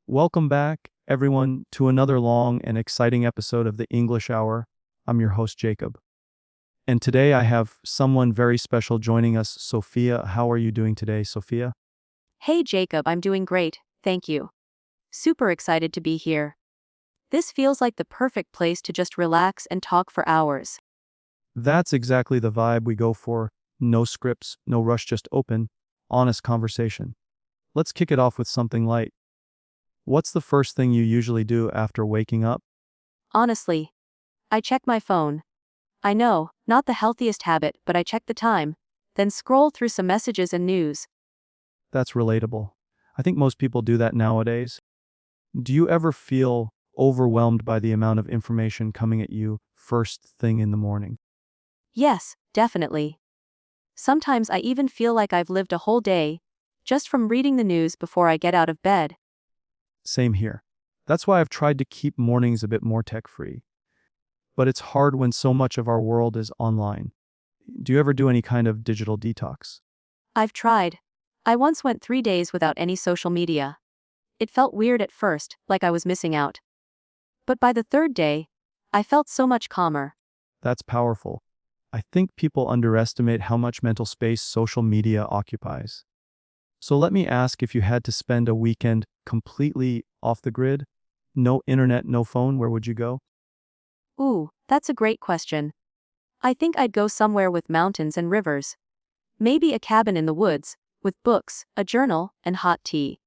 Welcome back, everyone, to another long and exciting episode of the English Hour. I'm your host, Jacob. And today I have someone very special joining us, Sophia. How are you doing today, Sophia? Hey Jacob, I'm doing great, thank you. Super excited to be here. This feels like the perfect place to just relax and talk for hours. That's exactly the vibe we go for. No scripts, no rush, just open, honest conversation. Let's kick it off with something light. What's the first thing you usually do after waking up? Honestly, I check my phone. I know, not the healthiest habit, but I check the time, then scroll through some messages and news. That's relatable. I think most people do that nowadays. Do you ever feel overwhelmed by the amount of information coming at you first thing in the morning? Yes, definitely. Sometimes I even feel like I've lived a whole day, just from reading the news before I get out of bed. Same here. That's why I've tried to keep mornings a bit more tech-free. But it's hard when so much of our world is online. Do you ever do any kind of digital detox? I've tried. I once went 3 days without any social media. It felt weird at first, like I was missing out. But by the third day, I felt so much calmer. That's powerful. I think people underestimate how much mental space social media occupies. So let me ask, if you had to spend a weekend completely off the grid, no internet, no phone, where would you go? Ooh, that's a great question. I think I'd go somewhere with mountains and rivers. Maybe a cabin in the woods, with books, a journal, and hot tea.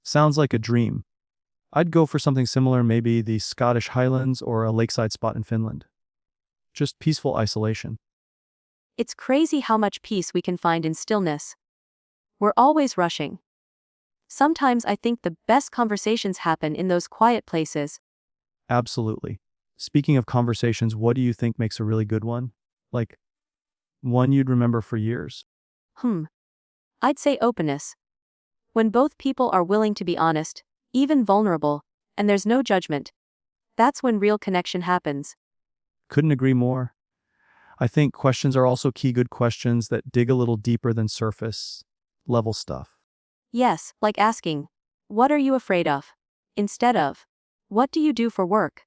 Sounds like a dream. I'd go for something similar, maybe the Scottish Highlands or a lakeside spot in Finland. Just peaceful isolation. It's crazy how much peace we can find in stillness. We're always rushing. Sometimes I think the best conversations happen in those quiet places. Absolutely. Speaking of conversations, what do you think makes a really good one? Like, one you'd remember for years? Hmm. I'd say openness. When both people are willing to be honest, even vulnerable, and there's no judgment, that's when real connection happens. Couldn't agree more. I think questions are also key, good questions that dig a little deeper than surface level stuff. Yes, like asking, "What are you afraid of?" instead of, "What do you do for work?"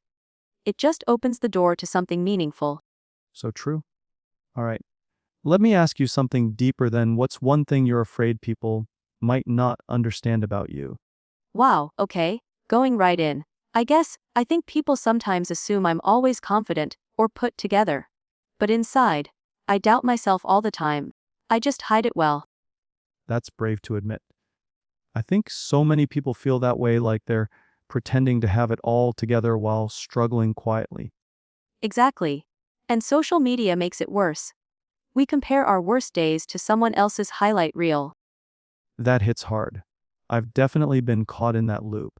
It just opens the door to something meaningful. So true. All right. Let me ask you something deeper then. What's one thing you're afraid people might not understand about you? Wow, okay, going right in. I think people sometimes assume I'm always confident or put together. But inside, I doubt myself all the time. I just hide it well. That's brave to admit. I think so many people feel that way, like they're pretending to have it all together while struggling quietly. Exactly. And social media makes it worse. We compare our worst days to someone else's highlight reel. That hits hard. I've definitely been caught in that loop.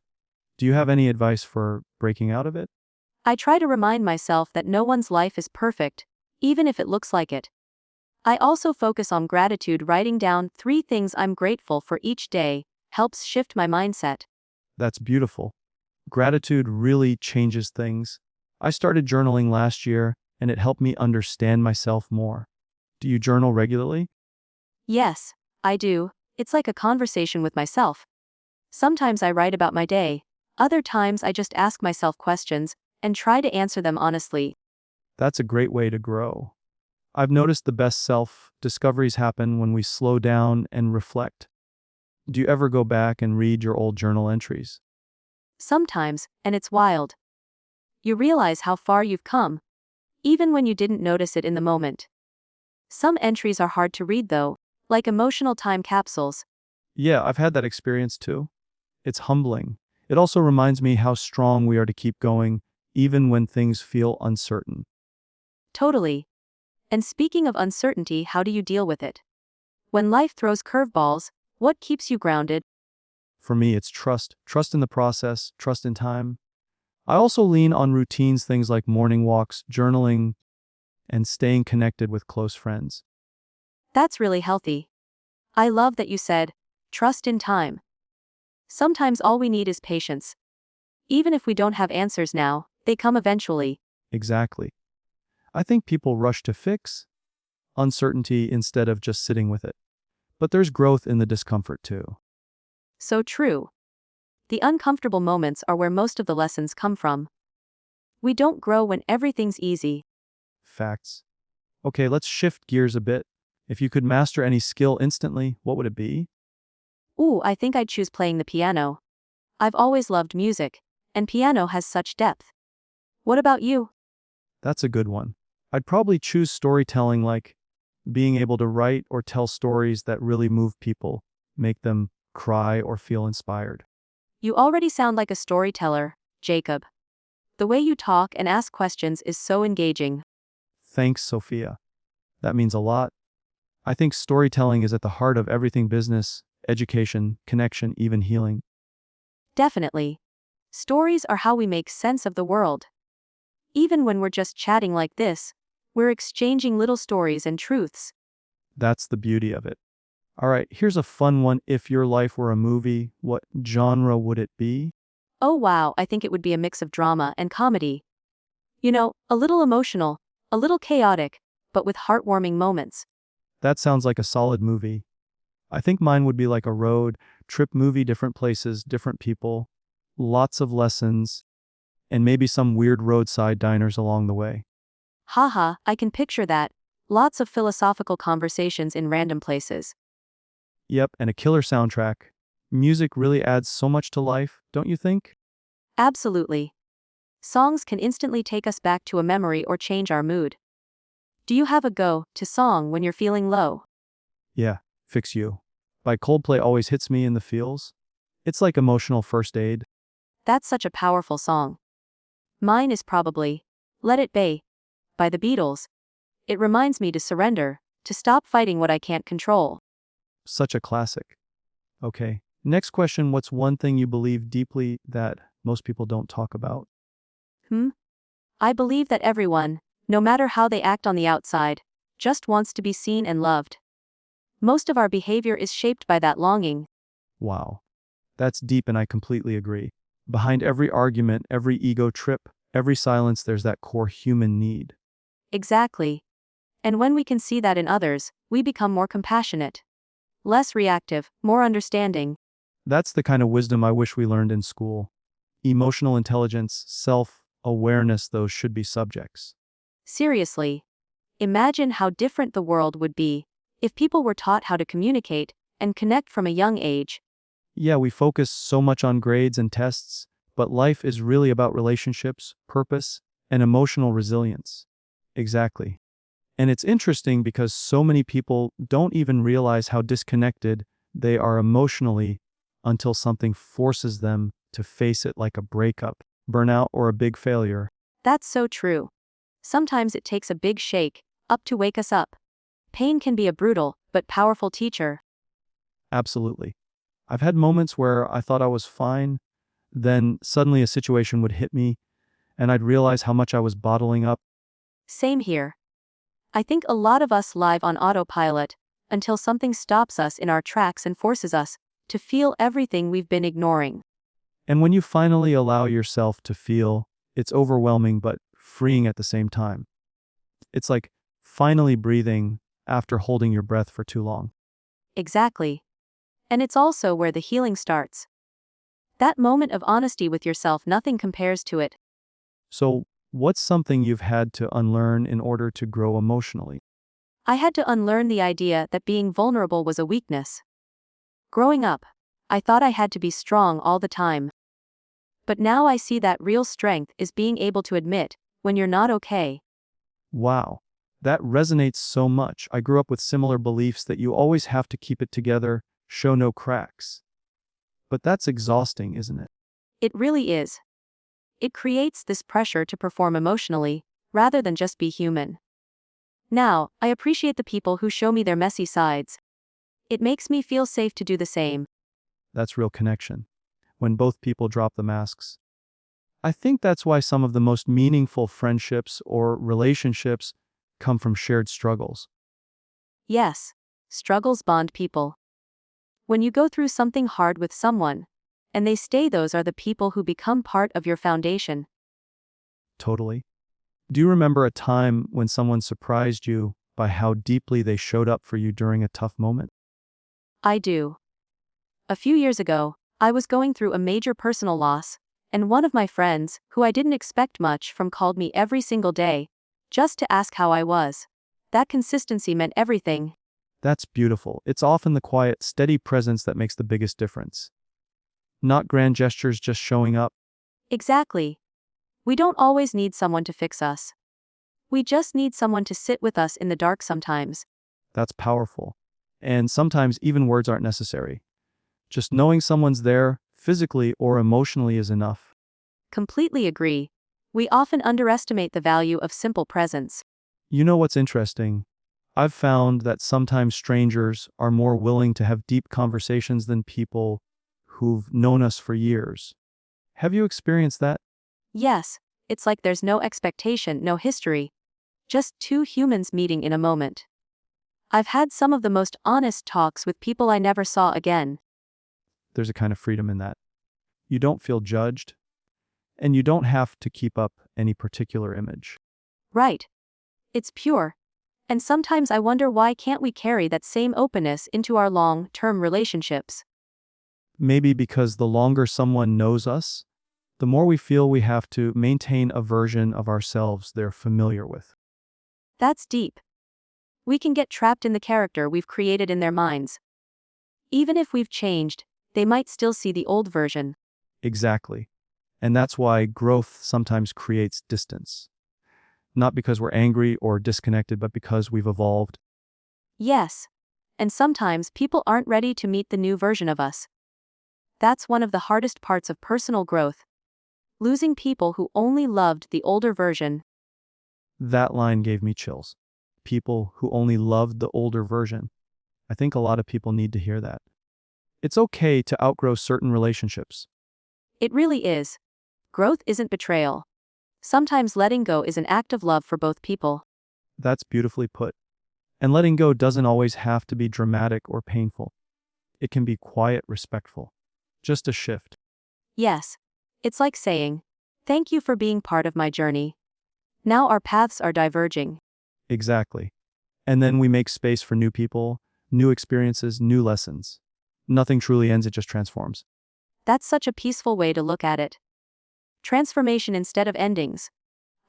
Do you have any advice for breaking out of it? I try to remind myself that no one's life is perfect, even if it looks like it. I also focus on gratitude. Writing down 3 things I'm grateful for each day helps shift my mindset. That's beautiful. Gratitude really changes things. I started journaling last year, and it helped me understand myself more. Do you journal regularly? Yes, I do. It's like a conversation with myself. Sometimes I write about my day. Other times I just ask myself questions and try to answer them honestly. That's a great way to grow. I've noticed the best self-discoveries happen when we slow down and reflect. Do you ever go back and read your old journal entries? Sometimes, and it's wild. You realize how far you've come, even when you didn't notice it in the moment. Some entries are hard to read though, like emotional time capsules. Yeah, I've had that experience too. It's humbling. It also reminds me how strong we are to keep going, even when things feel uncertain. Totally. And speaking of uncertainty, how do you deal with it? When life throws curveballs, what keeps you grounded? For me, it's trust. Trust in the process, trust in time. I also lean on routines, things like morning walks, journaling, and staying connected with close friends. That's really healthy. I love that you said, trust in time. Sometimes all we need is patience. Even if we don't have answers now, they come eventually. Exactly. I think people rush to fix uncertainty instead of just sitting with it. But there's growth in the discomfort too. So true. The uncomfortable moments are where most of the lessons come from. We don't grow when everything's easy. Facts. Okay, let's shift gears a bit. If you could master any skill instantly, what would it be? Ooh, I think I'd choose playing the piano. I've always loved music, and piano has such depth. What about you? That's a good one. I'd probably choose storytelling, like being able to write or tell stories that really move people, make them cry or feel inspired. You already sound like a storyteller, Jacob. The way you talk and ask questions is so engaging. Thanks, Sophia. That means a lot. I think storytelling is at the heart of everything: business, education, connection, even healing. Definitely. Stories are how we make sense of the world. Even when we're just chatting like this, we're exchanging little stories and truths. That's the beauty of it. All right, here's a fun one. If your life were a movie, what genre would it be? Oh wow, I think it would be a mix of drama and comedy. You know, a little emotional, a little chaotic, but with heartwarming moments. That sounds like a solid movie. I think mine would be like a road trip movie: different places, different people, lots of lessons, and maybe some weird roadside diners along the way. Haha, I can picture that. Lots of philosophical conversations in random places. Yep, and a killer soundtrack. Music really adds so much to life, don't you think? Absolutely. Songs can instantly take us back to a memory or change our mood. Do you have a go-to song when you're feeling low? Yeah, Fix You by Coldplay always hits me in the feels. It's like emotional first aid. That's such a powerful song. Mine is probably Let It Be by the Beatles. It reminds me to surrender, to stop fighting what I can't control. Such a classic. Okay, next question. What's one thing you believe deeply that most people don't talk about? Hmm? I believe that everyone, no matter how they act on the outside, just wants to be seen and loved. Most of our behavior is shaped by that longing. Wow. That's deep, and I completely agree. Behind every argument, every ego trip, every silence, there's that core human need. Exactly. And when we can see that in others, we become more compassionate, less reactive, more understanding. That's the kind of wisdom I wish we learned in school. Emotional intelligence, self-awareness, those should be subjects. Seriously, imagine how different the world would be if people were taught how to communicate and connect from a young age. Yeah, we focus so much on grades and tests, but life is really about relationships, purpose, and emotional resilience. Exactly. And it's interesting because so many people don't even realize how disconnected they are emotionally until something forces them to face it, like a breakup, burnout, or a big failure. That's so true. Sometimes it takes a big shake up to wake us up. Pain can be a brutal but powerful teacher. Absolutely. I've had moments where I thought I was fine, then suddenly a situation would hit me, and I'd realize how much I was bottling up. Same here. I think a lot of us live on autopilot until something stops us in our tracks and forces us to feel everything we've been ignoring. And when you finally allow yourself to feel, it's overwhelming but freeing at the same time. It's like finally breathing after holding your breath for too long. Exactly. And it's also where the healing starts. That moment of honesty with yourself, nothing compares to it. So, what's something you've had to unlearn in order to grow emotionally? I had to unlearn the idea that being vulnerable was a weakness. Growing up, I thought I had to be strong all the time. But now I see that real strength is being able to admit when you're not okay. Wow, that resonates so much. I grew up with similar beliefs that you always have to keep it together, show no cracks. But that's exhausting, isn't it? It really is. It creates this pressure to perform emotionally, rather than just be human. Now, I appreciate the people who show me their messy sides. It makes me feel safe to do the same. That's real connection. When both people drop the masks. I think that's why some of the most meaningful friendships or relationships come from shared struggles. Yes, struggles bond people. When you go through something hard with someone, and they stay, those are the people who become part of your foundation. Totally. Do you remember a time when someone surprised you by how deeply they showed up for you during a tough moment? I do. A few years ago, I was going through a major personal loss, and one of my friends, who I didn't expect much from, called me every single day, just to ask how I was. That consistency meant everything. That's beautiful. It's often the quiet, steady presence that makes the biggest difference. Not grand gestures just showing up. Exactly. We don't always need someone to fix us. We just need someone to sit with us in the dark sometimes. That's powerful. And sometimes even words aren't necessary. Just knowing someone's there, physically or emotionally, is enough. Completely agree. We often underestimate the value of simple presence. You know what's interesting? I've found that sometimes strangers are more willing to have deep conversations than people who've known us for years. Have you experienced that? Yes, it's like there's no expectation, no history. Just two humans meeting in a moment. I've had some of the most honest talks with people I never saw again. There's a kind of freedom in that. You don't feel judged, and you don't have to keep up any particular image. Right. It's pure. And sometimes I wonder, why can't we carry that same openness into our long-term relationships? Maybe because the longer someone knows us, the more we feel we have to maintain a version of ourselves they're familiar with. That's deep. We can get trapped in the character we've created in their minds. Even if we've changed, they might still see the old version. Exactly. And that's why growth sometimes creates distance. Not because we're angry or disconnected, but because we've evolved. Yes. And sometimes people aren't ready to meet the new version of us. That's one of the hardest parts of personal growth. Losing people who only loved the older version. That line gave me chills. People who only loved the older version. I think a lot of people need to hear that. It's okay to outgrow certain relationships. It really is. Growth isn't betrayal. Sometimes letting go is an act of love for both people. That's beautifully put. And letting go doesn't always have to be dramatic or painful. It can be quiet, respectful. Just a shift. Yes. It's like saying, "Thank you for being part of my journey. Now our paths are diverging." Exactly. And then we make space for new people, new experiences, new lessons. Nothing truly ends, it just transforms. That's such a peaceful way to look at it. Transformation instead of endings.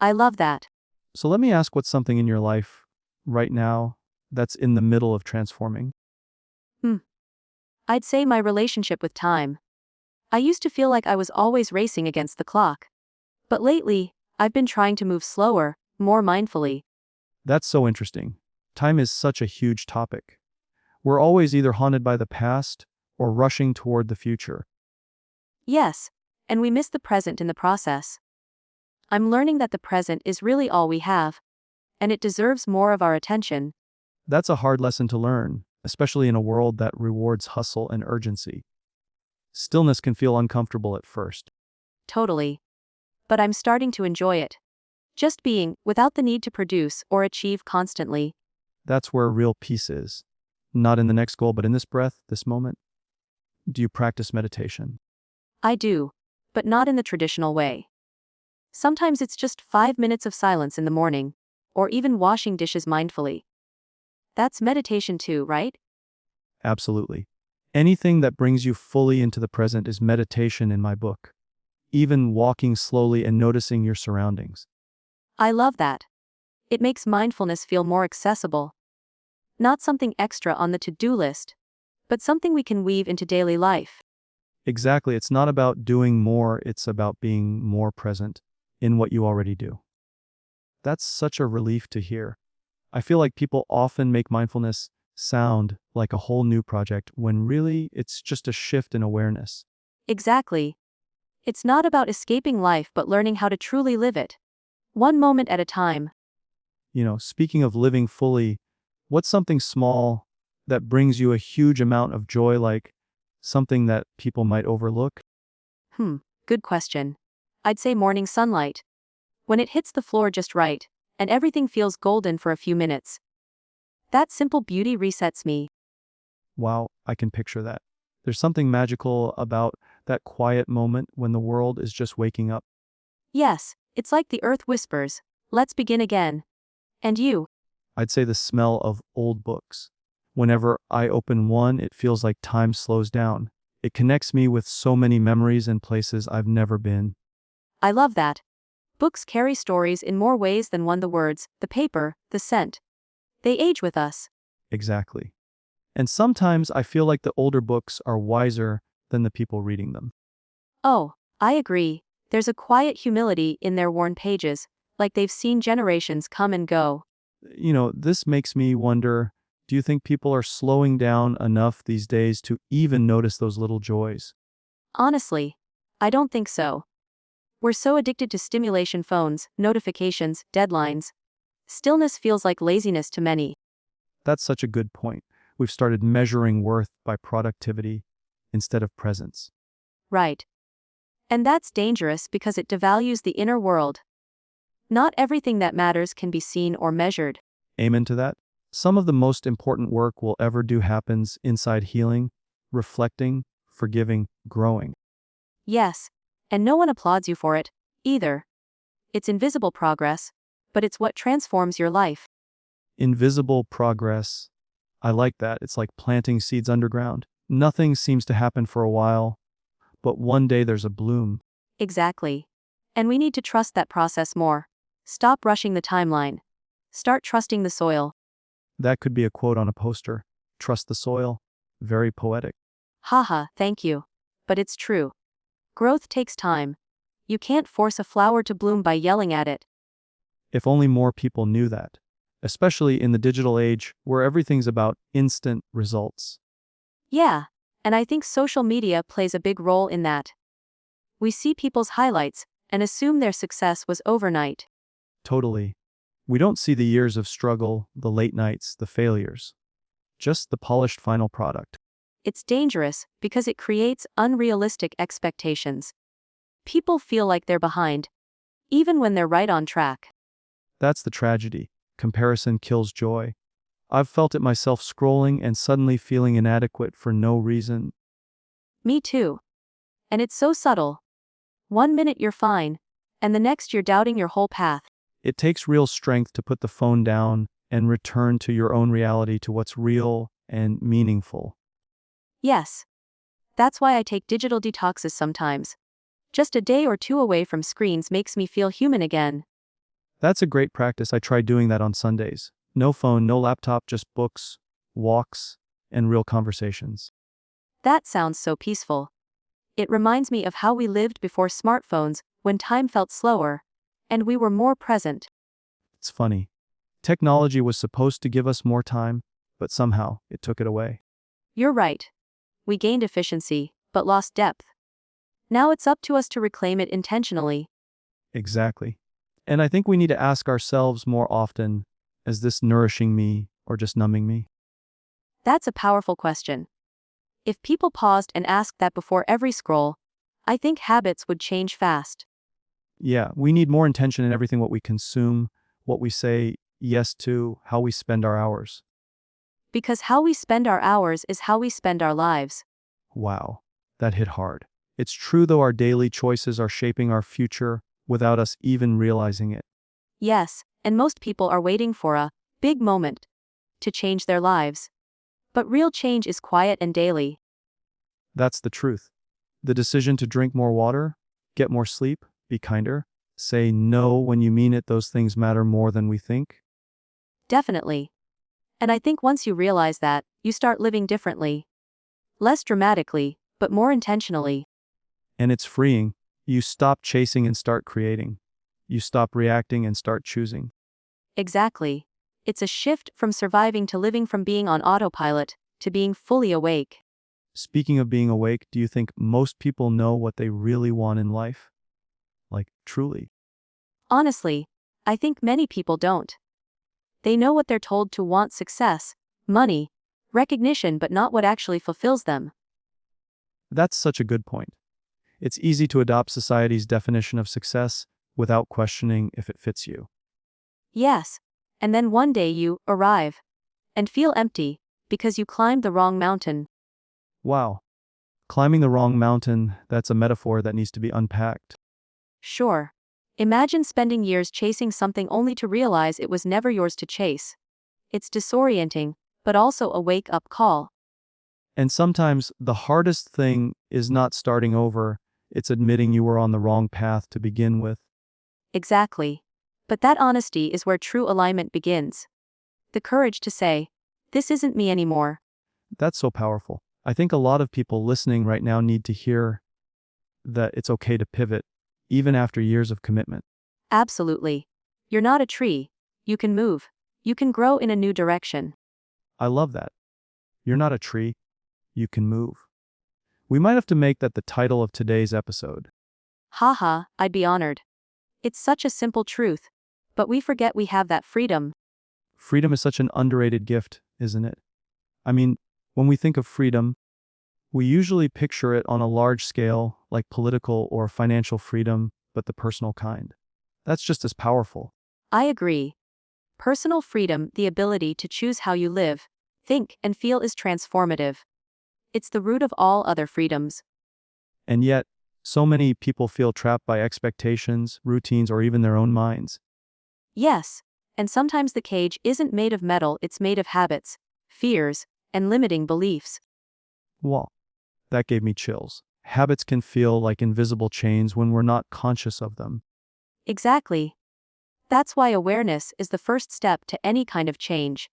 I love that. So let me ask, what's something in your life right now that's in the middle of transforming? Hmm. I'd say my relationship with time. I used to feel like I was always racing against the clock. But lately, I've been trying to move slower, more mindfully. That's so interesting. Time is such a huge topic. We're always either haunted by the past or rushing toward the future. Yes, and we miss the present in the process. I'm learning that the present is really all we have, and it deserves more of our attention. That's a hard lesson to learn, especially in a world that rewards hustle and urgency. Stillness can feel uncomfortable at first. Totally. But I'm starting to enjoy it. Just being, without the need to produce or achieve constantly. That's where real peace is. Not in the next goal, but in this breath, this moment. Do you practice meditation? I do, but not in the traditional way. Sometimes it's just 5 minutes of silence in the morning, or even washing dishes mindfully. That's meditation too, right? Absolutely. Anything that brings you fully into the present is meditation in my book. Even walking slowly and noticing your surroundings. I love that. It makes mindfulness feel more accessible. Not something extra on the to-do list, but something we can weave into daily life. Exactly. It's not about doing more, it's about being more present in what you already do. That's such a relief to hear. I feel like people often make mindfulness sound like a whole new project when really it's just a shift in awareness. Exactly. It's not about escaping life but learning how to truly live it. One moment at a time. Speaking of living fully, what's something small that brings you a huge amount of joy, like something that people might overlook? Good question. I'd say morning sunlight. When it hits the floor just right, and everything feels golden for a few minutes. That simple beauty resets me. Wow, I can picture that. There's something magical about that quiet moment when the world is just waking up. Yes, it's like the earth whispers, "Let's begin again." And you? I'd say the smell of old books. Whenever I open one, it feels like time slows down. It connects me with so many memories and places I've never been. I love that. Books carry stories in more ways than one: the words, the paper, the scent. They age with us. Exactly. And sometimes I feel like the older books are wiser than the people reading them. Oh, I agree. There's a quiet humility in their worn pages, like they've seen generations come and go. This makes me wonder, do you think people are slowing down enough these days to even notice those little joys? Honestly, I don't think so. We're so addicted to stimulation: phones, notifications, deadlines. Stillness feels like laziness to many. That's such a good point. We've started measuring worth by productivity instead of presence. Right. And that's dangerous because it devalues the inner world. Not everything that matters can be seen or measured. Amen to that. Some of the most important work we'll ever do happens inside: healing, reflecting, forgiving, growing. Yes. And no one applauds you for it, either. It's invisible progress, but it's what transforms your life. Invisible progress. I like that. It's like planting seeds underground. Nothing seems to happen for a while, but one day there's a bloom. Exactly. And we need to trust that process more. Stop rushing the timeline. Start trusting the soil. That could be a quote on a poster. Trust the soil. Very poetic. Haha, thank you. But it's true. Growth takes time. You can't force a flower to bloom by yelling at it. If only more people knew that, especially in the digital age where everything's about instant results. Yeah, and I think social media plays a big role in that. We see people's highlights and assume their success was overnight. Totally. We don't see the years of struggle, the late nights, the failures. Just the polished final product. It's dangerous because it creates unrealistic expectations. People feel like they're behind, even when they're right on track. That's the tragedy. Comparison kills joy. I've felt it myself, scrolling and suddenly feeling inadequate for no reason. Me too. And it's so subtle. One minute you're fine, and the next you're doubting your whole path. It takes real strength to put the phone down and return to your own reality, to what's real and meaningful. Yes. That's why I take digital detoxes sometimes. Just a day or two away from screens makes me feel human again. That's a great practice. I try doing that on Sundays. No phone, no laptop, just books, walks, and real conversations. That sounds so peaceful. It reminds me of how we lived before smartphones, when time felt slower, and we were more present. It's funny. Technology was supposed to give us more time, but somehow it took it away. You're right. We gained efficiency, but lost depth. Now it's up to us to reclaim it intentionally. Exactly. And I think we need to ask ourselves more often, is this nourishing me or just numbing me? That's a powerful question. If people paused and asked that before every scroll, I think habits would change fast. Yeah, we need more intention in everything: what we consume, what we say yes to, how we spend our hours. Because how we spend our hours is how we spend our lives. Wow, that hit hard. It's true though, our daily choices are shaping our future without us even realizing it. Yes, and most people are waiting for a big moment to change their lives. But real change is quiet and daily. That's the truth. The decision to drink more water, get more sleep, be kinder, say no when you mean it, those things matter more than we think. Definitely. And I think once you realize that, you start living differently. Less dramatically, but more intentionally. And it's freeing. You stop chasing and start creating. You stop reacting and start choosing. Exactly. It's a shift from surviving to living, from being on autopilot to being fully awake. Speaking of being awake, do you think most people know what they really want in life? Like, truly. Honestly, I think many people don't. They know what they're told to want: success, money, recognition, but not what actually fulfills them. That's such a good point. It's easy to adopt society's definition of success without questioning if it fits you. Yes. And then one day you arrive and feel empty because you climbed the wrong mountain. Wow. Climbing the wrong mountain, that's a metaphor that needs to be unpacked. Sure. Imagine spending years chasing something only to realize it was never yours to chase. It's disorienting, but also a wake-up call. And sometimes the hardest thing is not starting over, it's admitting you were on the wrong path to begin with. Exactly. But that honesty is where true alignment begins. The courage to say, this isn't me anymore. That's so powerful. I think a lot of people listening right now need to hear that it's okay to pivot, even after years of commitment. Absolutely. You're not a tree. You can move. You can grow in a new direction. I love that. You're not a tree, you can move. We might have to make that the title of today's episode. Haha, I'd be honored. It's such a simple truth. But we forget we have that freedom. Freedom is such an underrated gift, isn't it? I mean, when we think of freedom, we usually picture it on a large scale, like political or financial freedom, but the personal kind. That's just as powerful. I agree. Personal freedom, the ability to choose how you live, think, and feel is transformative. It's the root of all other freedoms. And yet, so many people feel trapped by expectations, routines, or even their own minds. Yes, and sometimes the cage isn't made of metal, it's made of habits, fears, and limiting beliefs. Wow, that gave me chills. Habits can feel like invisible chains when we're not conscious of them. Exactly. That's why awareness is the first step to any kind of change.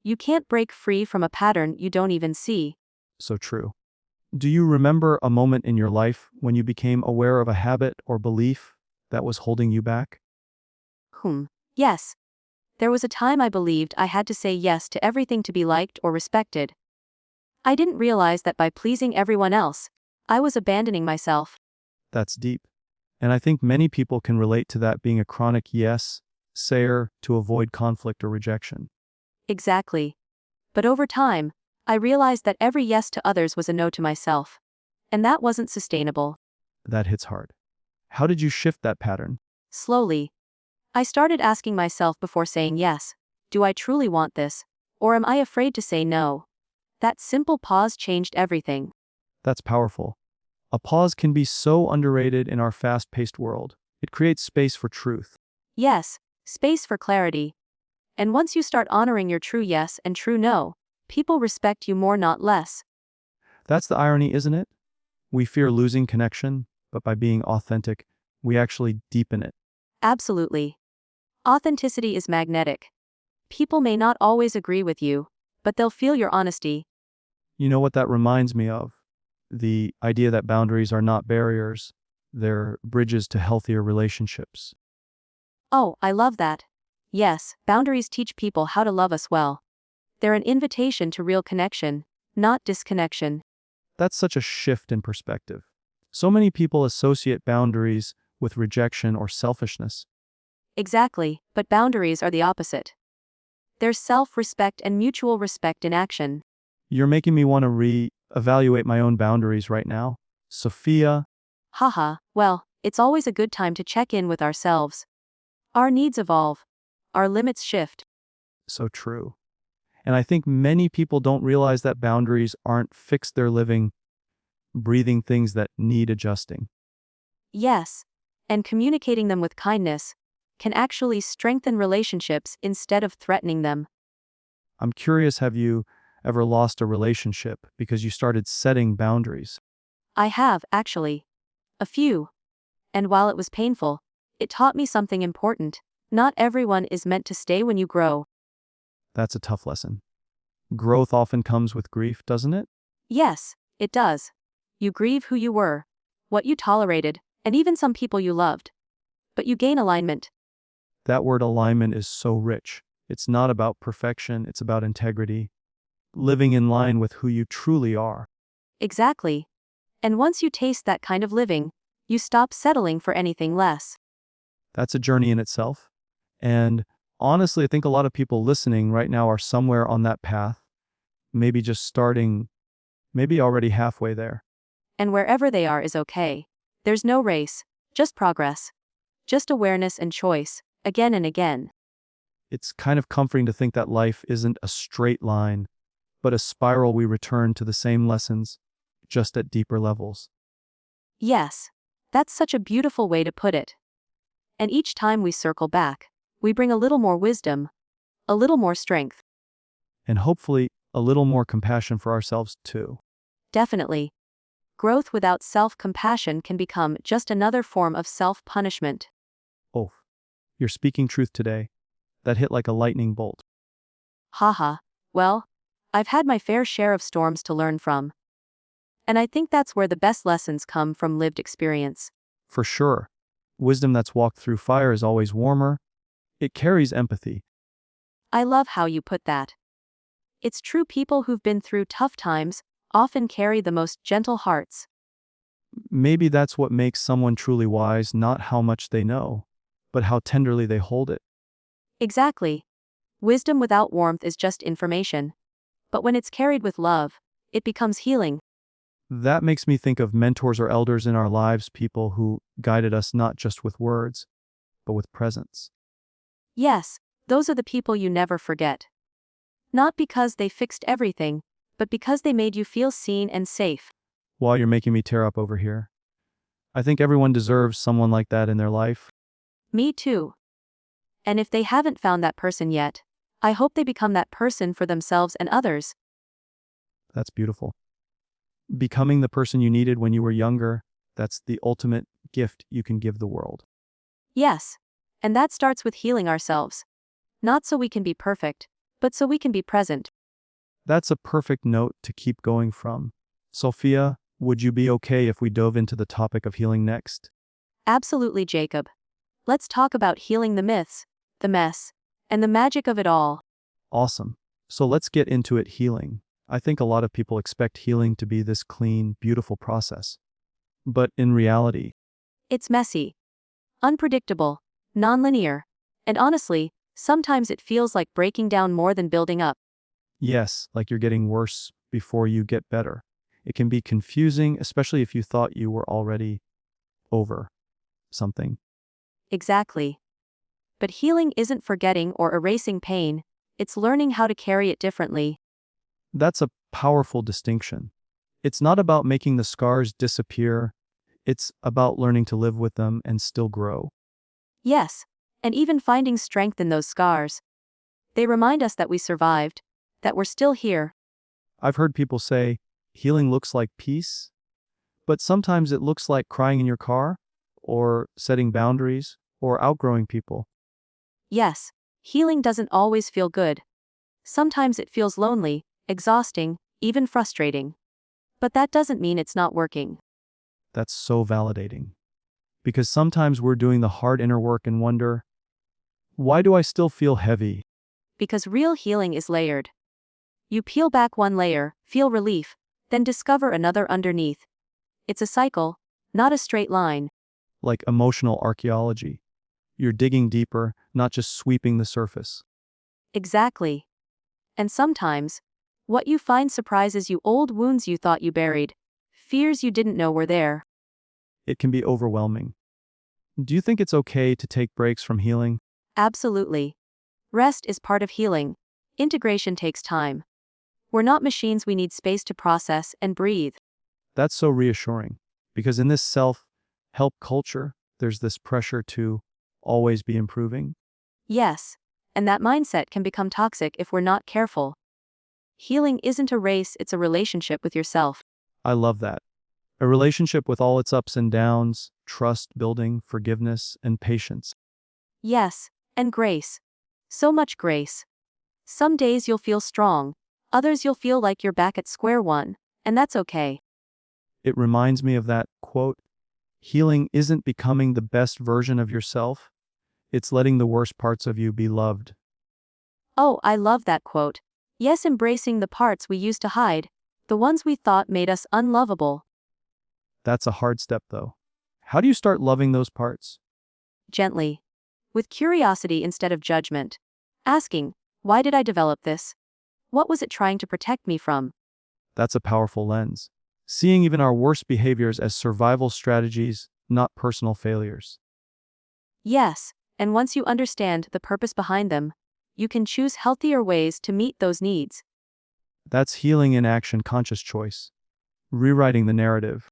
You can't break free from a pattern you don't even see. So true. Do you remember a moment in your life when you became aware of a habit or belief that was holding you back? Yes. There was a time I believed I had to say yes to everything to be liked or respected. I didn't realize that by pleasing everyone else, I was abandoning myself. That's deep. And I think many people can relate to that, being a chronic yes sayer to avoid conflict or rejection. Exactly. But over time, I realized that every yes to others was a no to myself. And that wasn't sustainable. That hits hard. How did you shift that pattern? Slowly, I started asking myself before saying yes, do I truly want this? Or am I afraid to say no? That simple pause changed everything. That's powerful. A pause can be so underrated in our fast-paced world. It creates space for truth. Yes, space for clarity. And once you start honoring your true yes and true no, people respect you more, not less. That's the irony, isn't it? We fear losing connection, but by being authentic, we actually deepen it. Absolutely. Authenticity is magnetic. People may not always agree with you, but they'll feel your honesty. You know what that reminds me of? The idea that boundaries are not barriers, they're bridges to healthier relationships. Oh, I love that. Yes, boundaries teach people how to love us well. They're an invitation to real connection, not disconnection. That's such a shift in perspective. So many people associate boundaries with rejection or selfishness. Exactly, but boundaries are the opposite. There's self-respect and mutual respect in action. You're making me want to re-evaluate my own boundaries right now. Sophia, Haha, well, it's always a good time to check in with ourselves. Our needs evolve. Our limits shift. so true. And I think many people don't realize that boundaries aren't fixed, they're living, breathing things that need adjusting. Yes, and communicating them with kindness can actually strengthen relationships instead of threatening them. I'm curious, have you ever lost a relationship because you started setting boundaries? I have, actually. A few. And while it was painful, it taught me something important. Not everyone is meant to stay when you grow. That's a tough lesson. Growth often comes with grief, doesn't it? Yes, it does. You grieve who you were, what you tolerated, and even some people you loved. But you gain alignment. That word alignment is so rich. It's not about perfection, it's about integrity, living in line with who you truly are. Exactly. And once you taste that kind of living, you stop settling for anything less. That's a journey in itself. And honestly, I think a lot of people listening right now are somewhere on that path, maybe just starting, maybe already halfway there. And wherever they are is okay. There's no race, just progress. Just awareness and choice, again and again. It's kind of comforting to think that life isn't a straight line, but a spiral we return to the same lessons, just at deeper levels. Yes, that's such a beautiful way to put it. And each time we circle back, we bring a little more wisdom, a little more strength. And hopefully, A little more compassion for ourselves, too. Definitely. Growth without self-compassion can become just another form of self-punishment. Oh, you're speaking truth today. That hit like a lightning bolt. Haha. Well, I've had my fair share of storms to learn from. And I think that's where the best lessons come from lived experience. For sure. Wisdom that's walked through fire is always warmer. It carries empathy. I love how you put that. It's true, people who've been through tough times often carry the most gentle hearts. Maybe that's what makes someone truly wise, not how much they know, but how tenderly they hold it. Exactly. Wisdom without warmth is just information. But when it's carried with love, it becomes healing. That makes me think of mentors or elders in our lives, people who guided us not just with words, but with presence. Yes, those are the people you never forget. Not because they fixed everything, but because they made you feel seen and safe. While you're making me tear up over here, I think everyone deserves someone like that in their life. Me too. And if they haven't found that person yet, I hope they become that person for themselves and others. That's beautiful. Becoming the person you needed when you were younger, that's the ultimate gift you can give the world. Yes. And that starts with healing ourselves. Not so we can be perfect, but so we can be present. That's a perfect note to keep going from. Sophia, would you be okay if we dove into the topic of healing next? Absolutely, Jacob. Let's talk about healing the myths, the mess, and the magic of it all. Awesome. So let's get into it. Healing. I think a lot of people expect healing to be this clean, beautiful process. But in reality, It's messy, unpredictable, nonlinear, and honestly, sometimes it feels like breaking down more than building up. yes, like you're getting worse before you get better. It can be confusing, especially if you thought you were already over something. Exactly. But healing isn't forgetting or erasing pain, it's learning how to carry it differently. That's a powerful distinction. It's not about making the scars disappear, it's about learning to live with them and still grow. Yes, and even finding strength in those scars. They remind us that we survived, that we're still here. I've heard people say, healing looks like peace, but sometimes it looks like crying in your car, or setting boundaries, or outgrowing people. Yes, healing doesn't always feel good. Sometimes it feels lonely, exhausting, even frustrating. But that doesn't mean it's not working. That's so validating. Because sometimes we're doing the hard inner work and wonder, why do I still feel heavy? Because real healing is layered. You peel back one layer, feel relief, then discover another underneath. It's a cycle, not a straight line. Like emotional archaeology. You're digging deeper, not just sweeping the surface. Exactly. And sometimes, what you find surprises you: old wounds you thought you buried, fears you didn't know were there. It can be overwhelming. Do you think it's okay to take breaks from healing? Absolutely. Rest is part of healing. Integration takes time. We're not machines, we need space to process and breathe. That's so reassuring. Because in this self-help culture, there's this pressure to always be improving. Yes, and that mindset can become toxic if we're not careful. Healing isn't a race, it's a relationship with yourself. I love that. A relationship with all its ups and downs, trust building, forgiveness, and patience. Yes, and grace. So much grace. Some days you'll feel strong, others you'll feel like you're back at square one, and that's okay. It reminds me of that quote, healing isn't becoming the best version of yourself, it's letting the worst parts of you be loved. Oh, I love that quote. Yes, embracing the parts we used to hide, the ones we thought made us unlovable. That's a hard step though. How do you start loving those parts? Gently. With curiosity instead of judgment. Asking, why did I develop this? What was it trying to protect me from? That's a powerful lens. Seeing even our worst behaviors as survival strategies, not personal failures. Yes, and once you understand the purpose behind them, you can choose healthier ways to meet those needs. That's healing in action, conscious choice. Rewriting the narrative.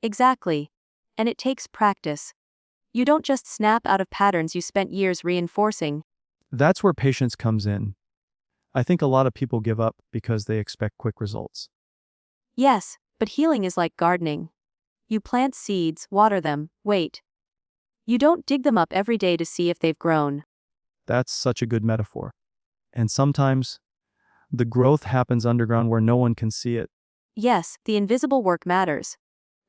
Exactly. And it takes practice. You don't just snap out of patterns you spent years reinforcing. That's where patience comes in. I think a lot of people give up because they expect quick results. Yes, but healing is like gardening. You plant seeds, water them, wait. You don't dig them up every day to see if they've grown. That's such a good metaphor. And sometimes the growth happens underground where no one can see it. Yes, the invisible work matters.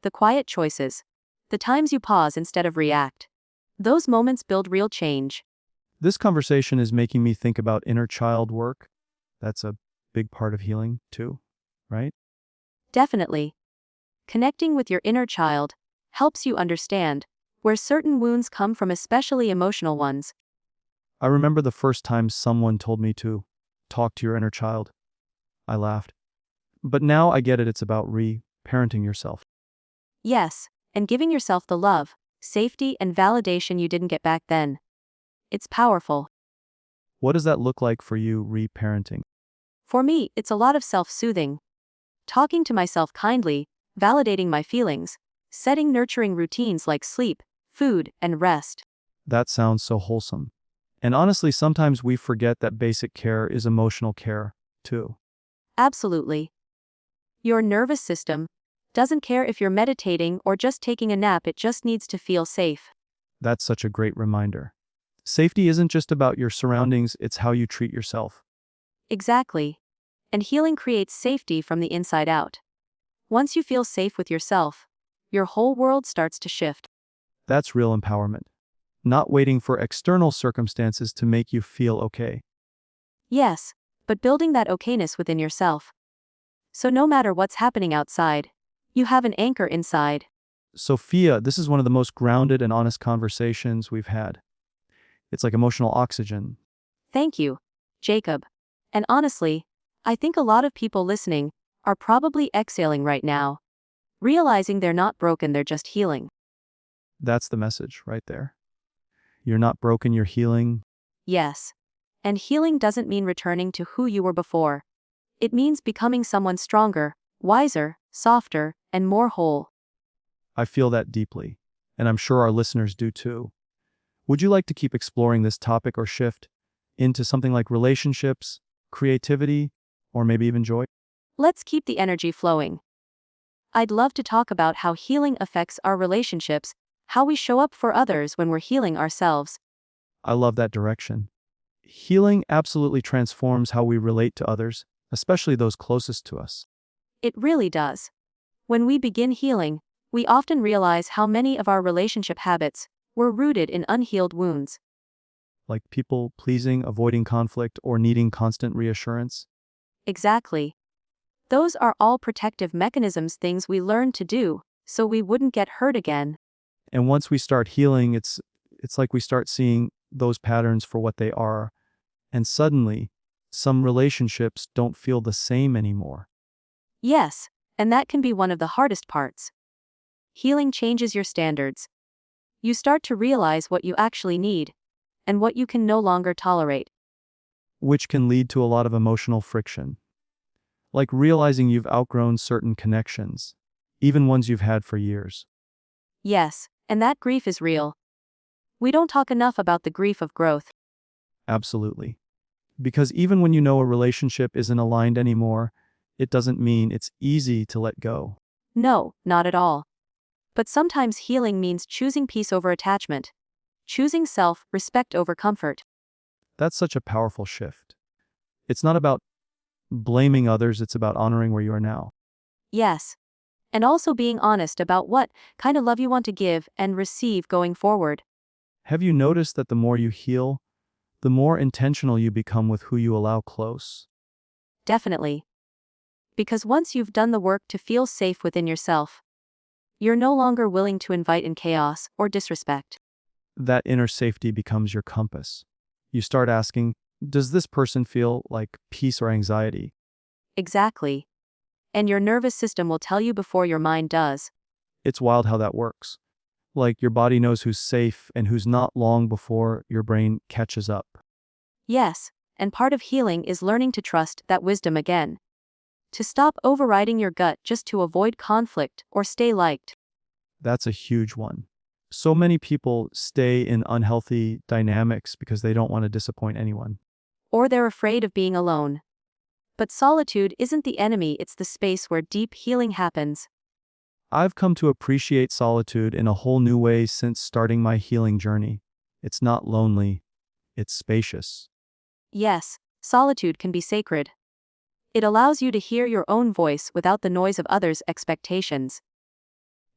The quiet choices. The times you pause instead of react. Those moments build real change. This conversation is making me think about inner child work. That's a big part of healing, too, right? Definitely. Connecting with your inner child helps you understand where certain wounds come from, especially emotional ones. I remember the first time someone told me to talk to your inner child. I laughed. But now I get it, it's about re-parenting yourself. Yes, and giving yourself the love, safety, and validation you didn't get back then. It's powerful. What does that look like for you, re-parenting? For me, it's a lot of self-soothing. Talking to myself kindly, validating my feelings, setting nurturing routines like sleep, food, and rest. That sounds so wholesome. And honestly, sometimes we forget that basic care is emotional care, too. Absolutely. Your nervous system doesn't care if you're meditating or just taking a nap, it just needs to feel safe. That's such a great reminder. Safety isn't just about your surroundings, it's how you treat yourself. Exactly. And healing creates safety from the inside out. Once you feel safe with yourself, your whole world starts to shift. That's real empowerment. Not waiting for external circumstances to make you feel okay. Yes, but building that okayness within yourself. So no matter what's happening outside, you have an anchor inside. Sophia, this is one of the most grounded and honest conversations we've had. It's like emotional oxygen. Thank you, Jacob. And honestly, I think a lot of people listening are probably exhaling right now, realizing they're not broken, they're just healing. That's the message right there. You're not broken, you're healing. Yes. And healing doesn't mean returning to who you were before. It means becoming someone stronger, wiser, softer, and more whole. I feel that deeply, and I'm sure our listeners do too. Would you like to keep exploring this topic or shift into something like relationships, creativity, or maybe even joy? Let's keep the energy flowing. I'd love to talk about how healing affects our relationships, how we show up for others when we're healing ourselves. I love that direction. Healing absolutely transforms how we relate to others, especially those closest to us. It really does. When we begin healing, we often realize how many of our relationship habits were rooted in unhealed wounds. Like people pleasing, avoiding conflict, or needing constant reassurance. Exactly. Those are all protective mechanisms, things we learned to do so we wouldn't get hurt again. And once we start healing, it's like we start seeing those patterns for what they are, and suddenly, some relationships don't feel the same anymore. Yes, and that can be one of the hardest parts. Healing changes your standards. You start to realize what you actually need and what you can no longer tolerate. Which can lead to a lot of emotional friction. Like realizing you've outgrown certain connections, even ones you've had for years. Yes, and that grief is real. We don't talk enough about the grief of growth. Absolutely. Because even when you know a relationship isn't aligned anymore, it doesn't mean it's easy to let go. No, not at all. But sometimes healing means choosing peace over attachment, choosing self-respect over comfort. That's such a powerful shift. It's not about blaming others, it's about honoring where you are now. Yes. And also being honest about what kind of love you want to give and receive going forward. Have you noticed that the more you heal, the more intentional you become with who you allow close? Definitely. Because once you've done the work to feel safe within yourself, you're no longer willing to invite in chaos or disrespect. That inner safety becomes your compass. You start asking, does this person feel like peace or anxiety? Exactly. And your nervous system will tell you before your mind does. It's wild how that works. Like your body knows who's safe and who's not long before your brain catches up. Yes, and part of healing is learning to trust that wisdom again. To stop overriding your gut just to avoid conflict or stay liked. That's a huge one. So many people stay in unhealthy dynamics because they don't want to disappoint anyone. or they're afraid of being alone. But solitude isn't the enemy, it's the space where deep healing happens. I've come to appreciate solitude in a whole new way since starting my healing journey. It's not lonely, it's spacious. Yes, solitude can be sacred. It allows you to hear your own voice without the noise of others' expectations.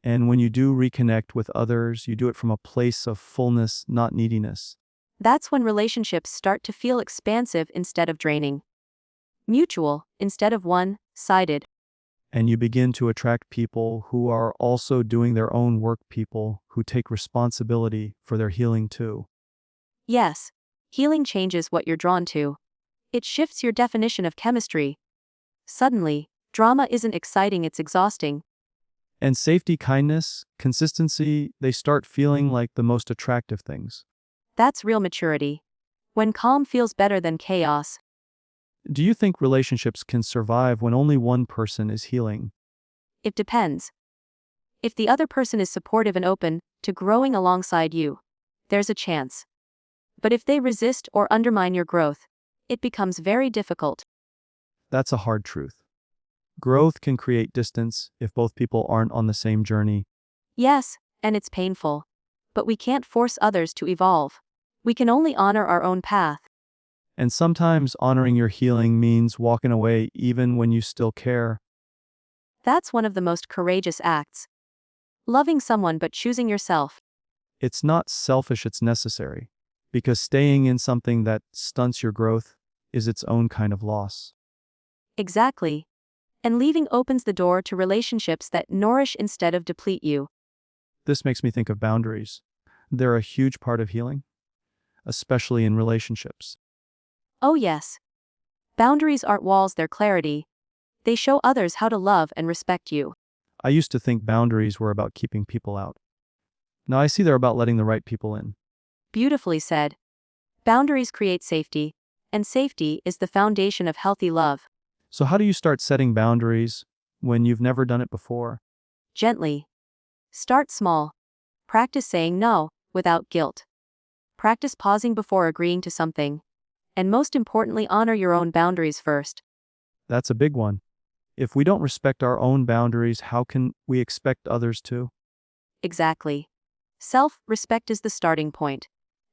And when you do reconnect with others, you do it from a place of fullness, not neediness. That's when relationships start to feel expansive instead of draining. Mutual, instead of one-sided. And you begin to attract people who are also doing their own work, people who take responsibility for their healing too. Yes, healing changes what you're drawn to. It shifts your definition of chemistry. Suddenly, drama isn't exciting, it's exhausting. And safety, kindness, consistency, they start feeling like the most attractive things. That's real maturity. When calm feels better than chaos. Do you think relationships can survive when only one person is healing? It depends. If the other person is supportive and open to growing alongside you, there's a chance. But if they resist or undermine your growth, it becomes very difficult. That's a hard truth. Growth can create distance if both people aren't on the same journey. Yes, and it's painful. But we can't force others to evolve. We can only honor our own path. And sometimes honoring your healing means walking away even when you still care. That's one of the most courageous acts. Loving someone but choosing yourself. It's not selfish, it's necessary. Because staying in something that stunts your growth is its own kind of loss. Exactly. And leaving opens the door to relationships that nourish instead of deplete you. This makes me think of boundaries. They're a huge part of healing, especially in relationships. Oh yes. Boundaries aren't walls, they're clarity. They show others how to love and respect you. I used to think boundaries were about keeping people out. Now I see they're about letting the right people in. Beautifully said. Boundaries create safety, and safety is the foundation of healthy love. So how do you start setting boundaries when you've never done it before? Gently. Start small. Practice saying no without guilt. Practice pausing before agreeing to something. And most importantly, honor your own boundaries first. That's a big one. If we don't respect our own boundaries, how can we expect others to? Exactly. Self-respect is the starting point.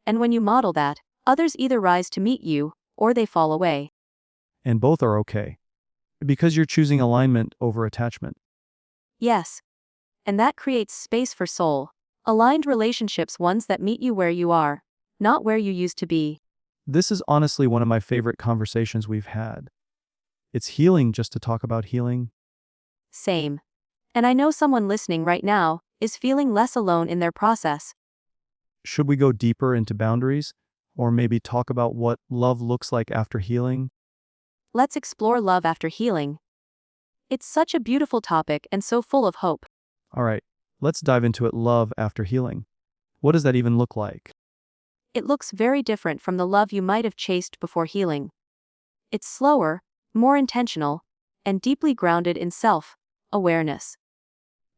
And when you model that, others either rise to meet you, or they fall away. And both are okay. Because you're choosing alignment over attachment. Yes. And that creates space for soul-aligned relationships, ones that meet you where you are, not where you used to be. This is honestly one of my favorite conversations we've had. It's healing just to talk about healing. Same. And I know someone listening right now is feeling less alone in their process. Should we go deeper into boundaries? Or maybe talk about what love looks like after healing? Let's explore love after healing. It's such a beautiful topic and so full of hope. All right, let's dive into it. Love after healing. What does that even look like? It looks very different from the love you might have chased before healing. It's slower, more intentional, and deeply grounded in self-awareness.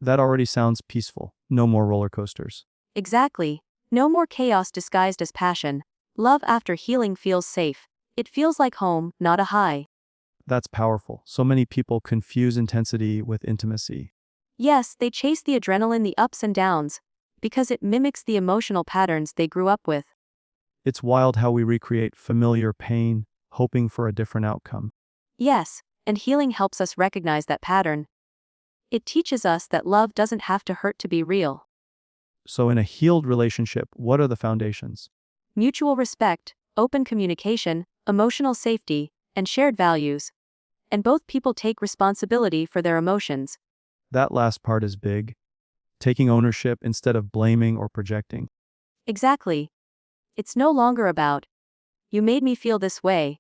That already sounds peaceful. No more roller coasters. Exactly. No more chaos disguised as passion. Love after healing feels safe. It feels like home, not a high. That's powerful. So many people confuse intensity with intimacy. Yes, they chase the adrenaline, the ups and downs, because it mimics the emotional patterns they grew up with. It's wild how we recreate familiar pain, hoping for a different outcome. Yes, and healing helps us recognize that pattern. It teaches us that love doesn't have to hurt to be real. So in a healed relationship, what are the foundations? Mutual respect, open communication, emotional safety, and shared values. And both people take responsibility for their emotions. That last part is big. Taking ownership instead of blaming or projecting. Exactly. It's no longer about, you made me feel this way,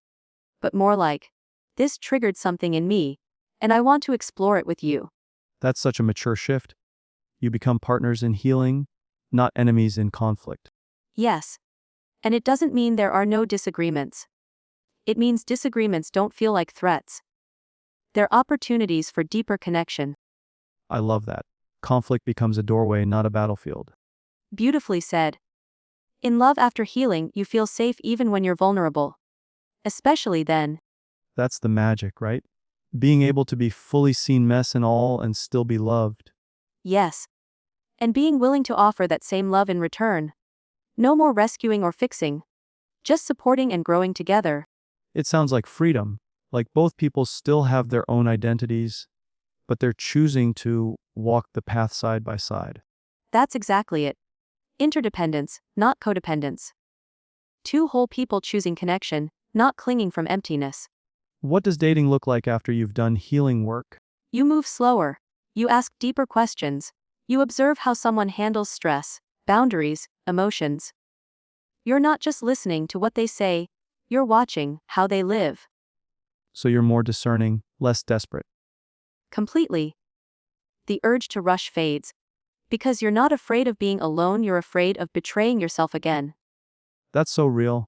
but more like, this triggered something in me, and I want to explore it with you. That's such a mature shift. You become partners in healing, not enemies in conflict. Yes. And it doesn't mean there are no disagreements. It means disagreements don't feel like threats. They're opportunities for deeper connection. I love that. Conflict becomes a doorway, not a battlefield. Beautifully said. In love after healing, you feel safe even when you're vulnerable. especially then. That's the magic, right? Being able to be fully seen, mess and all, and still be loved. Yes. And being willing to offer that same love in return. No more rescuing or fixing, just supporting and growing together. It sounds like freedom, like both people still have their own identities, but they're choosing to walk the path side by side. That's exactly it. Interdependence, not codependence. Two whole people choosing connection, not clinging from emptiness. What does dating look like after you've done healing work? You move slower. You ask deeper questions. You observe how someone handles stress, boundaries, emotions. You're not just listening to what they say, you're watching how they live. So you're more discerning, less desperate. Completely. The urge to rush fades. Because you're not afraid of being alone, you're afraid of betraying yourself again. That's so real.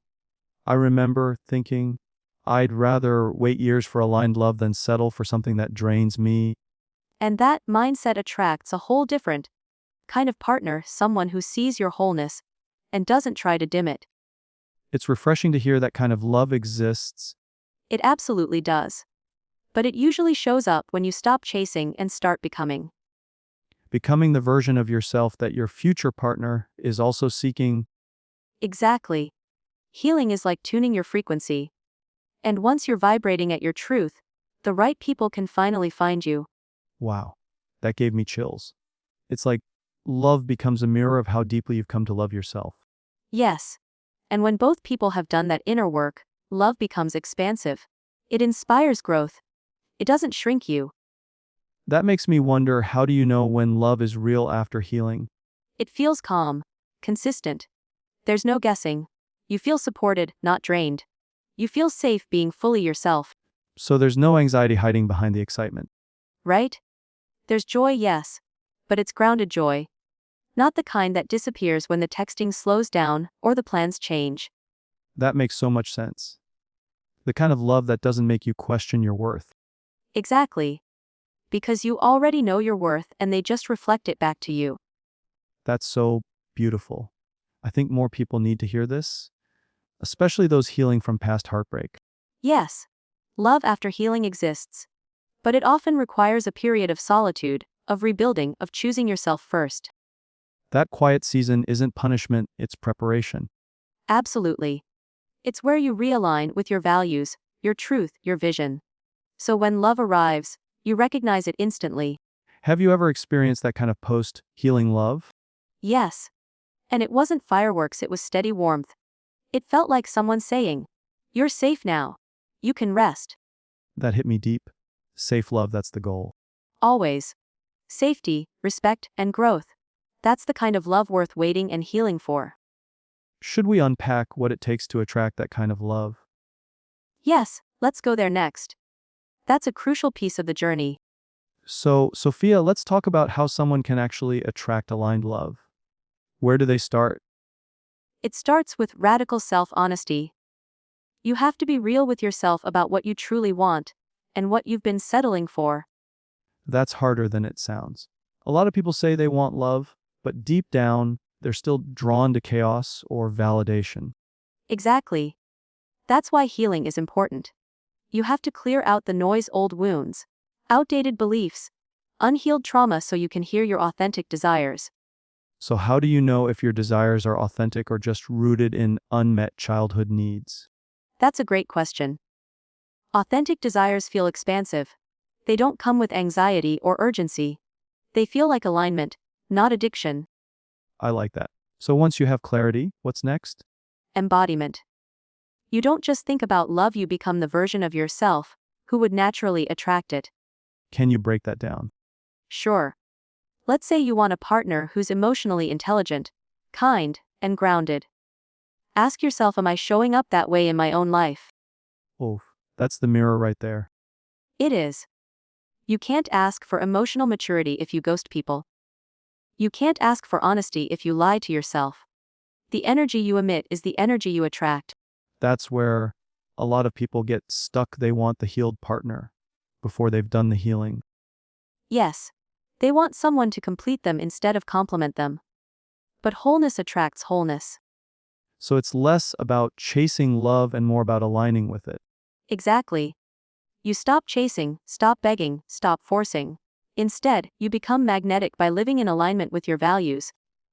I remember thinking, I'd rather wait years for aligned love than settle for something that drains me. And that mindset attracts a whole different kind of partner, someone who sees your wholeness and doesn't try to dim it. It's refreshing to hear that kind of love exists. It absolutely does. But it usually shows up when you stop chasing and start becoming. Becoming the version of yourself that your future partner is also seeking. Exactly. Healing is like tuning your frequency. And once you're vibrating at your truth, the right people can finally find you. Wow, that gave me chills. It's like love becomes a mirror of how deeply you've come to love yourself. Yes. And when both people have done that inner work, love becomes expansive. It inspires growth. It doesn't shrink you. That makes me wonder, how do you know when love is real after healing? It feels calm, consistent. There's no guessing. You feel supported, not drained. You feel safe being fully yourself, So there's no anxiety hiding behind the excitement. right? There's joy, yes. But it's grounded joy. Not the kind that disappears when the texting slows down or the plans change. That makes so much sense. The kind of love that doesn't make you question your worth. Exactly. Because you already know your worth and they just reflect it back to you. That's so beautiful. I think more people need to hear this, especially those healing from past heartbreak. Yes. Love after healing exists. But it often requires a period of solitude, of rebuilding, of choosing yourself first. That quiet season isn't punishment, it's preparation. Absolutely. It's where you realign with your values, your truth, your vision. So when love arrives, you recognize it instantly. Have you ever experienced that kind of post-healing love? Yes. And it wasn't fireworks, it was steady warmth. It felt like someone saying, "You're safe now. You can rest." That hit me deep. Safe love, that's the goal. Always. Safety, respect, and growth. That's the kind of love worth waiting and healing for. Should we unpack what it takes to attract that kind of love? Yes, let's go there next. That's a crucial piece of the journey. So, Sophia, let's talk about how someone can actually attract aligned love. Where do they start? It starts with radical self-honesty. You have to be real with yourself about what you truly want and what you've been settling for. That's harder than it sounds. A lot of people say they want love, but deep down, they're still drawn to chaos or validation. Exactly. That's why healing is important. You have to clear out the noise, old wounds, outdated beliefs, unhealed trauma so you can hear your authentic desires. So, how do you know if your desires are authentic or just rooted in unmet childhood needs? That's a great question. Authentic desires feel expansive. They don't come with anxiety or urgency. They feel like alignment, not addiction. I like that. So, once you have clarity, what's next? Embodiment. You don't just think about love, you become the version of yourself who would naturally attract it. Can you break that down? Sure. Let's say you want a partner who's emotionally intelligent, kind, and grounded. Ask yourself, am I showing up that way in my own life? Oh, that's the mirror right there. It is. You can't ask for emotional maturity if you ghost people. You can't ask for honesty if you lie to yourself. The energy you emit is the energy you attract. That's where a lot of people get stuck. They want the healed partner before they've done the healing. Yes. They want someone to complete them instead of complement them. But wholeness attracts wholeness. So it's less about chasing love and more about aligning with it. Exactly. You stop chasing, stop begging, stop forcing. Instead, you become magnetic by living in alignment with your values.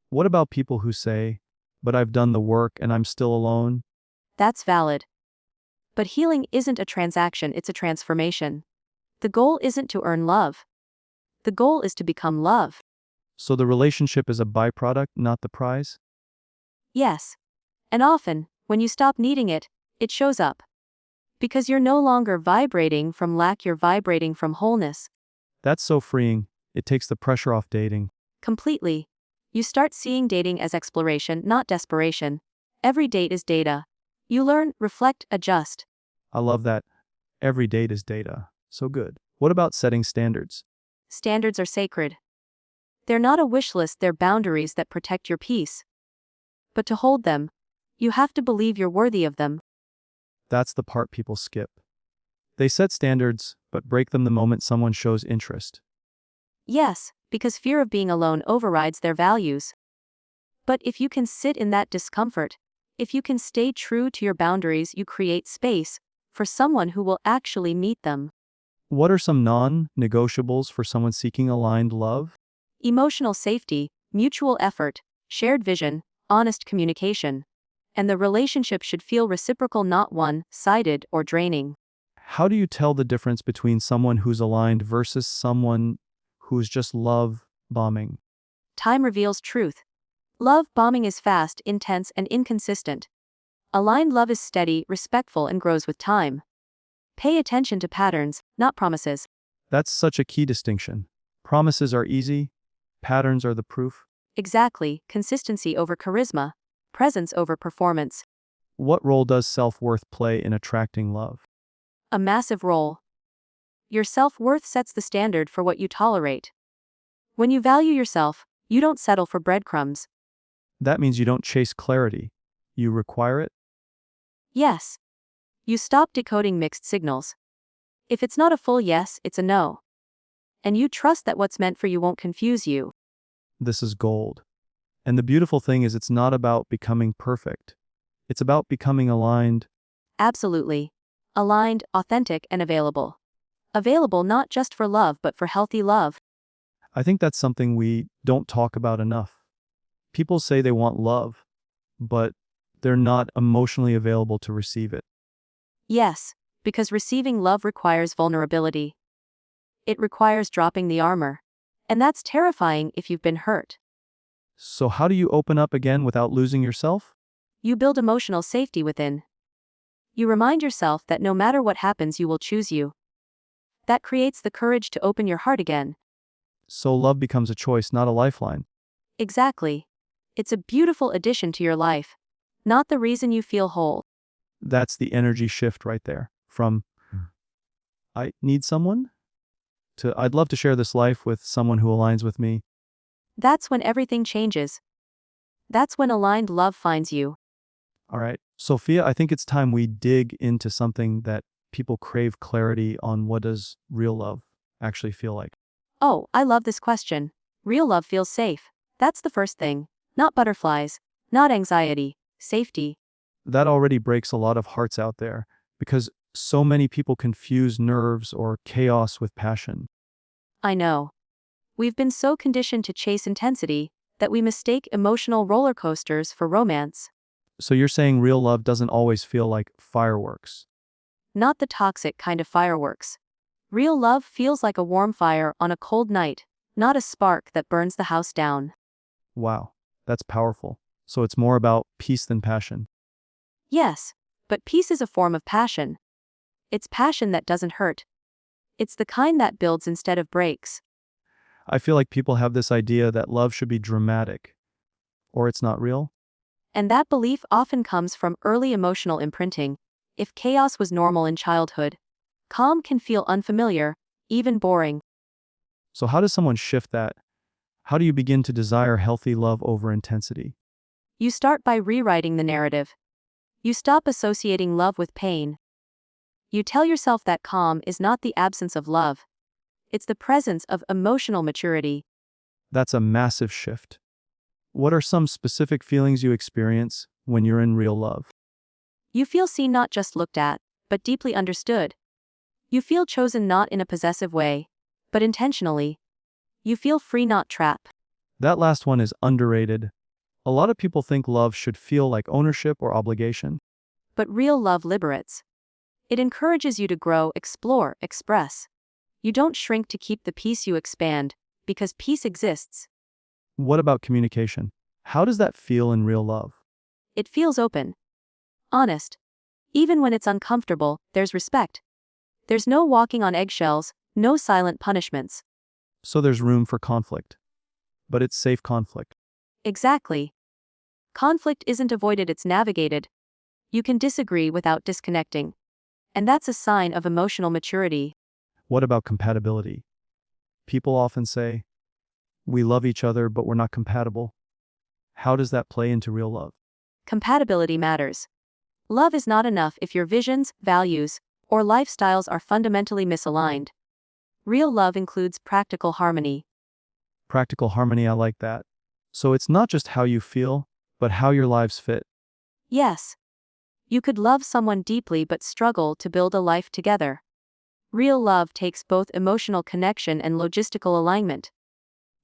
What about people who say, but I've done the work and I'm still alone? That's valid. But healing isn't a transaction, it's a transformation. The goal isn't to earn love. The goal is to become love. So the relationship is a byproduct, not the prize? Yes. And often, when you stop needing it, it shows up. Because you're no longer vibrating from lack, you're vibrating from wholeness. That's so freeing. It takes the pressure off dating. Completely. You start seeing dating as exploration, not desperation. Every date is data. You learn, reflect, adjust. I love that. Every date is data. So good. What about setting standards? Standards are sacred. They're not a wish list, they're boundaries that protect your peace. But to hold them, you have to believe you're worthy of them. That's the part people skip. They set standards, but break them the moment someone shows interest. Yes, because fear of being alone overrides their values. But if you can sit in that discomfort, if you can stay true to your boundaries, you create space for someone who will actually meet them. What are some non-negotiables for someone seeking aligned love? Emotional safety, mutual effort, shared vision, honest communication. And the relationship should feel reciprocal, not one-sided or draining. How do you tell the difference between someone who's aligned versus someone who's just love bombing? Time reveals truth. Love bombing is fast, intense, and inconsistent. Aligned love is steady, respectful, and grows with time. Pay attention to patterns, not promises. That's such a key distinction. Promises are easy, patterns are the proof. Exactly, consistency over charisma, presence over performance. What role does self-worth play in attracting love? A massive role. Your self-worth sets the standard for what you tolerate. When you value yourself, you don't settle for breadcrumbs. That means you don't chase clarity. You require it? Yes. You stop decoding mixed signals. If it's not a full yes, it's a no. And you trust that what's meant for you won't confuse you. This is gold. And the beautiful thing is it's not about becoming perfect. It's about becoming aligned. Absolutely. Aligned, authentic, and available. Available not just for love but for healthy love. I think that's something we don't talk about enough. People say they want love, but they're not emotionally available to receive it. Yes, because receiving love requires vulnerability. It requires dropping the armor. And that's terrifying if you've been hurt. So how do you open up again without losing yourself? You build emotional safety within. You remind yourself that no matter what happens, you will choose you. That creates the courage to open your heart again. So love becomes a choice, not a lifeline. Exactly. It's a beautiful addition to your life, not the reason you feel whole. That's the energy shift right there. From, I need someone, to I'd love to share this life with someone who aligns with me. That's when everything changes. That's when aligned love finds you. All right. Sophia, I think it's time we dig into something that people crave clarity on. What does real love actually feel like? Oh, I love this question. Real love feels safe. That's the first thing. Not butterflies. Not anxiety. Safety. That already breaks a lot of hearts out there because so many people confuse nerves or chaos with passion. I know. We've been so conditioned to chase intensity that we mistake emotional roller coasters for romance. So you're saying real love doesn't always feel like fireworks. Not the toxic kind of fireworks. Real love feels like a warm fire on a cold night, not a spark that burns the house down. Wow, that's powerful. So it's more about peace than passion. Yes, but peace is a form of passion. It's passion that doesn't hurt. It's the kind that builds instead of breaks. I feel like people have this idea that love should be dramatic, or it's not real. And that belief often comes from early emotional imprinting. If chaos was normal in childhood, calm can feel unfamiliar, even boring. So how does someone shift that? How do you begin to desire healthy love over intensity? You start by rewriting the narrative. You stop associating love with pain. You tell yourself that calm is not the absence of love. It's the presence of emotional maturity. That's a massive shift. What are some specific feelings you experience when you're in real love? You feel seen, not just looked at, but deeply understood. You feel chosen, not in a possessive way, but intentionally. You feel free, not trapped. That last one is underrated. A lot of people think love should feel like ownership or obligation. But real love liberates. It encourages you to grow, explore, express. You don't shrink to keep the peace, you expand, because peace exists. What about communication? How does that feel in real love? It feels open, honest. Even when it's uncomfortable, there's respect. There's no walking on eggshells, no silent punishments. So there's room for conflict. But it's safe conflict. Exactly. Conflict isn't avoided, it's navigated. You can disagree without disconnecting. And that's a sign of emotional maturity. What about compatibility? People often say, we love each other, but we're not compatible. How does that play into real love? Compatibility matters. Love is not enough if your visions, values, or lifestyles are fundamentally misaligned. Real love includes practical harmony. Practical harmony, I like that. So it's not just how you feel, but how your lives fit. Yes. You could love someone deeply but struggle to build a life together. Real love takes both emotional connection and logistical alignment.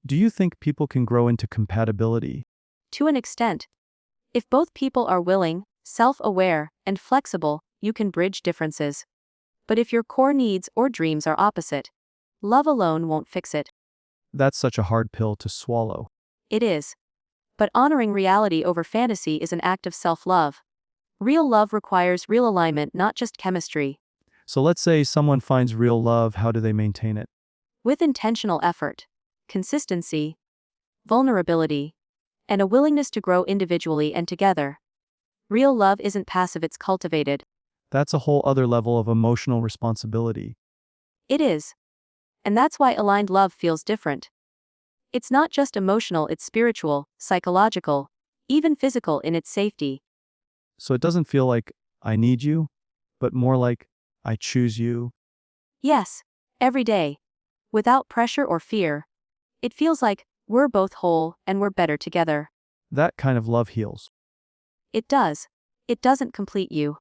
Do you think people can grow into compatibility? To an extent. If both people are willing, self-aware, and flexible, you can bridge differences. But if your core needs or dreams are opposite, love alone won't fix it. That's such a hard pill to swallow. It is. But honoring reality over fantasy is an act of self-love. Real love requires real alignment, not just chemistry. So let's say someone finds real love, how do they maintain it? With intentional effort, consistency, vulnerability, and a willingness to grow individually and together. Real love isn't passive, it's cultivated. That's a whole other level of emotional responsibility. It is. And that's why aligned love feels different. It's not just emotional, it's spiritual, psychological, even physical in its safety. So it doesn't feel like I need you, but more like I choose you. Yes, every day. Without pressure or fear. It feels like we're both whole and we're better together. That kind of love heals. It does. It doesn't complete you.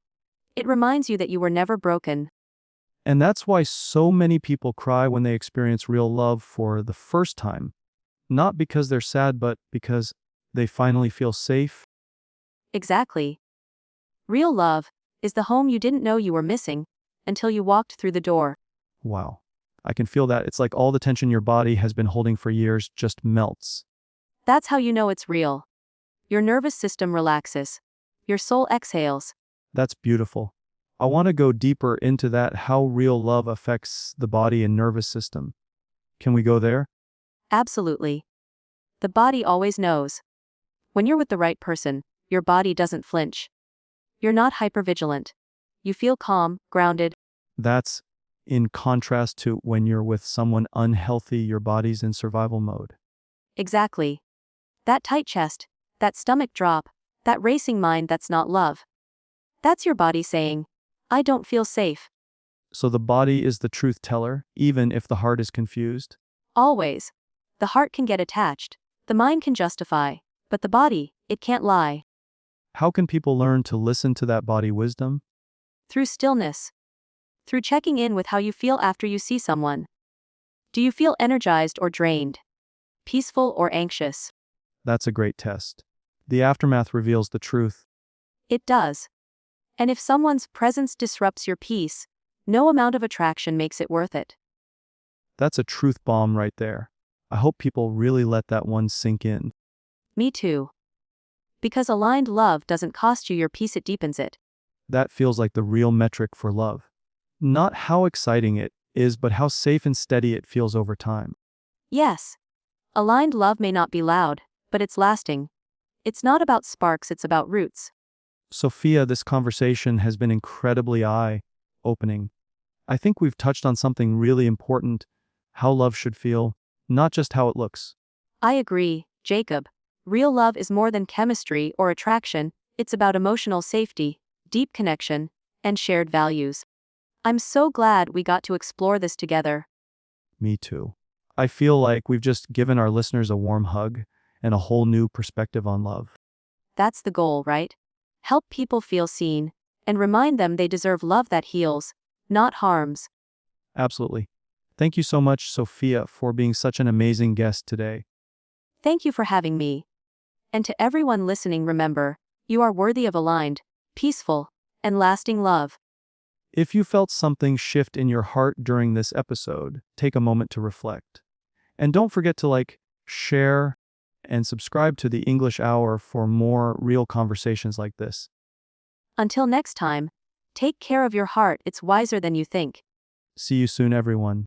It reminds you that you were never broken. And that's why so many people cry when they experience real love for the first time. Not because they're sad, but because they finally feel safe. Exactly. Real love is the home you didn't know you were missing until you walked through the door. Wow. I can feel that. It's like all the tension your body has been holding for years just melts. That's how you know it's real. Your nervous system relaxes. Your soul exhales. That's beautiful. I want to go deeper into that, how real love affects the body and nervous system. Can we go there? Absolutely. The body always knows. When you're with the right person, your body doesn't flinch. You're not hypervigilant. You feel calm, grounded. That's in contrast to when you're with someone unhealthy, your body's in survival mode. Exactly. That tight chest, that stomach drop, that racing mind, that's not love. That's your body saying, I don't feel safe. So the body is the truth teller, even if the heart is confused. Always. The heart can get attached. The mind can justify. But the body, it can't lie. How can people learn to listen to that body wisdom? Through stillness. Through checking in with how you feel after you see someone. Do you feel energized or drained? Peaceful or anxious? That's a great test. The aftermath reveals the truth. It does. And if someone's presence disrupts your peace, no amount of attraction makes it worth it. That's a truth bomb right there. I hope people really let that one sink in. Me too. Because aligned love doesn't cost you your peace, it deepens it. That feels like the real metric for love. Not how exciting it is, but how safe and steady it feels over time. Yes. Aligned love may not be loud, but it's lasting. It's not about sparks, it's about roots. Sophia, this conversation has been incredibly eye-opening. I think we've touched on something really important, how love should feel, not just how it looks. I agree, Jacob. Real love is more than chemistry or attraction, it's about emotional safety, deep connection, and shared values. I'm so glad we got to explore this together. Me too. I feel like we've just given our listeners a warm hug. and a whole new perspective on love. That's the goal, right? Help people feel seen, and remind them they deserve love that heals, not harms. Absolutely. Thank you so much, Sophia, for being such an amazing guest today. Thank you for having me. And to everyone listening, remember, you are worthy of aligned, peaceful, and lasting love. If you felt something shift in your heart during this episode, take a moment to reflect. And don't forget to like, share, and subscribe to the English Hour for more real conversations like this. Until next time, take care of your heart, it's wiser than you think. See you soon, everyone.